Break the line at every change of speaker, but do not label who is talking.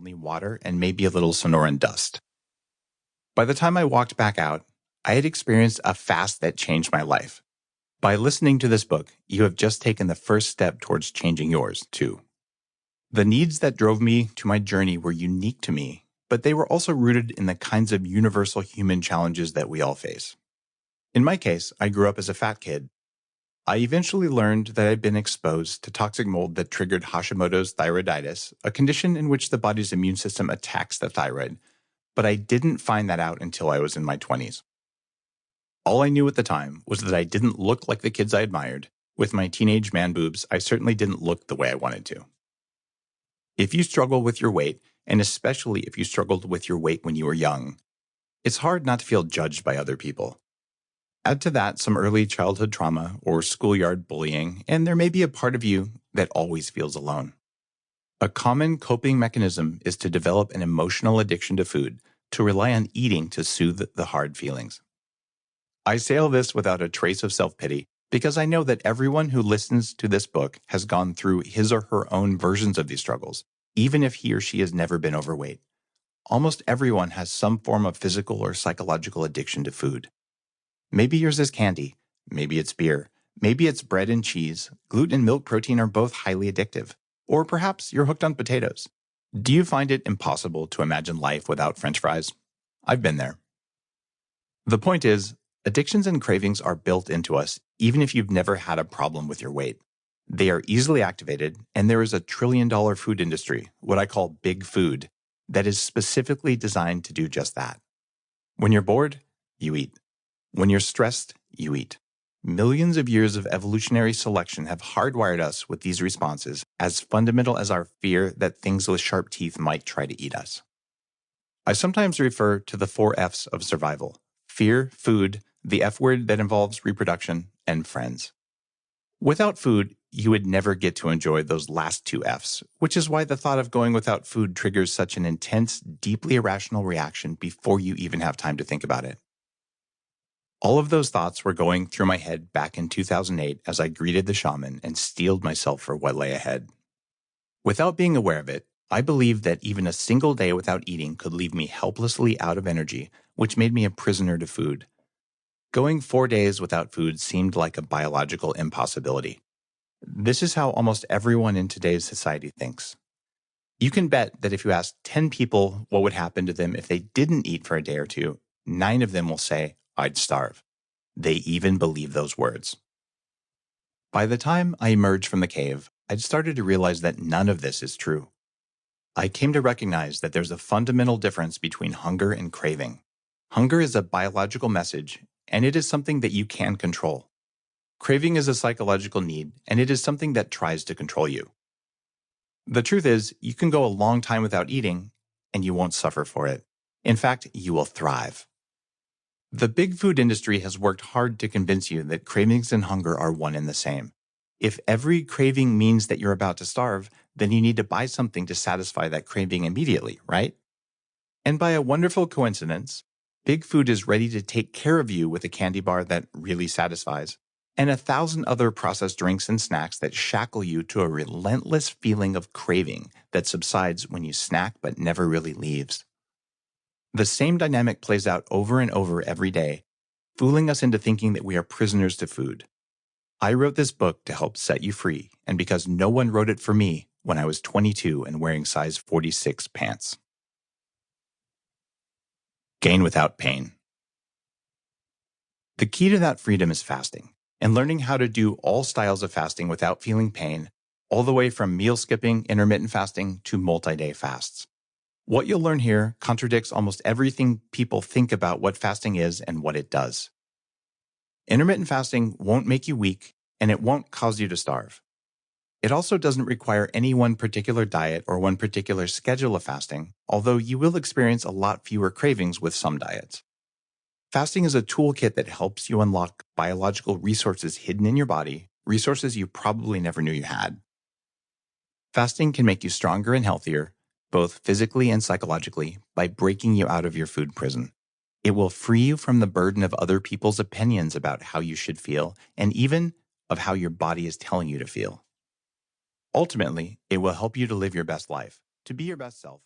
only water and maybe a little Sonoran dust. By the time I walked back out, I had experienced a fast that changed my life. By listening to this book, you have just taken the first step towards changing yours, too. The needs that drove me to my journey were unique to me, but they were also rooted in the kinds of universal human challenges that we all face. In my case, I grew up as a fat kid. I eventually learned that I'd been exposed to toxic mold that triggered Hashimoto's thyroiditis, a condition in which the body's immune system attacks the thyroid, but I didn't find that out until I was in my 20s. All I knew at the time was that I didn't look like the kids I admired. With my teenage man boobs, I certainly didn't look the way I wanted to. If you struggle with your weight, and especially if you struggled with your weight when you were young, it's hard not to feel judged by other people. Add to that some early childhood trauma or schoolyard bullying, and there may be a part of you that always feels alone. A common coping mechanism is to develop an emotional addiction to food, to rely on eating to soothe the hard feelings. I say all this without a trace of self-pity because I know that everyone who listens to this book has gone through his or her own versions of these struggles, even if he or she has never been overweight. Almost everyone has some form of physical or psychological addiction to food. Maybe yours is candy, maybe it's beer, maybe it's bread and cheese, gluten and milk protein are both highly addictive, or perhaps you're hooked on potatoes. Do you find it impossible to imagine life without French fries? I've been there. The point is, addictions and cravings are built into us, even if you've never had a problem with your weight. They are easily activated, and there is a trillion-dollar food industry, what I call big food, that is specifically designed to do just that. When you're bored, you eat. When you're stressed, you eat. Millions of years of evolutionary selection have hardwired us with these responses as fundamental as our fear that things with sharp teeth might try to eat us. I sometimes refer to the 4 F's of survival: fear, food, the F word that involves reproduction, and friends. Without food, you would never get to enjoy those last 2 F's, which is why the thought of going without food triggers such an intense, deeply irrational reaction before you even have time to think about it. All of those thoughts were going through my head back in 2008 as I greeted the shaman and steeled myself for what lay ahead. Without being aware of it, I believed that even a single day without eating could leave me helplessly out of energy, which made me a prisoner to food. Going 4 days without food seemed like a biological impossibility. This is how almost everyone in today's society thinks. You can bet that if you ask 10 people what would happen to them if they didn't eat for a day or two, 9 of them will say, "I'd starve." They even believe those words. By the time I emerged from the cave, I'd started to realize that none of this is true. I came to recognize that there's a fundamental difference between hunger and craving. Hunger is a biological message, and it is something that you can control. Craving is a psychological need, and it is something that tries to control you. The truth is, you can go a long time without eating, and you won't suffer for it. In fact, you will thrive. The big food industry has worked hard to convince you that cravings and hunger are one and the same. If every craving means that you're about to starve, then you need to buy something to satisfy that craving immediately, right? And by a wonderful coincidence, big food is ready to take care of you with a candy bar that really satisfies, and 1,000 other processed drinks and snacks that shackle you to a relentless feeling of craving that subsides when you snack but never really leaves. The same dynamic plays out over and over every day, fooling us into thinking that we are prisoners to food. I wrote this book to help set you free, and because no one wrote it for me when I was 22 and wearing size 46 pants. Gain without pain. The key to that freedom is fasting, and learning how to do all styles of fasting without feeling pain, all the way from meal skipping, intermittent fasting, to multi-day fasts. What you'll learn here contradicts almost everything people think about what fasting is and what it does. Intermittent fasting won't make you weak, and it won't cause you to starve. It also doesn't require any one particular diet or one particular schedule of fasting, although you will experience a lot fewer cravings with some diets. Fasting is a toolkit that helps you unlock biological resources hidden in your body, resources you probably never knew you had. Fasting can make you stronger and healthier, both physically and psychologically, by breaking you out of your food prison. It will free you from the burden of other people's opinions about how you should feel, and even of how your body is telling you to feel. Ultimately, it will help you to live your best life, to be your best self,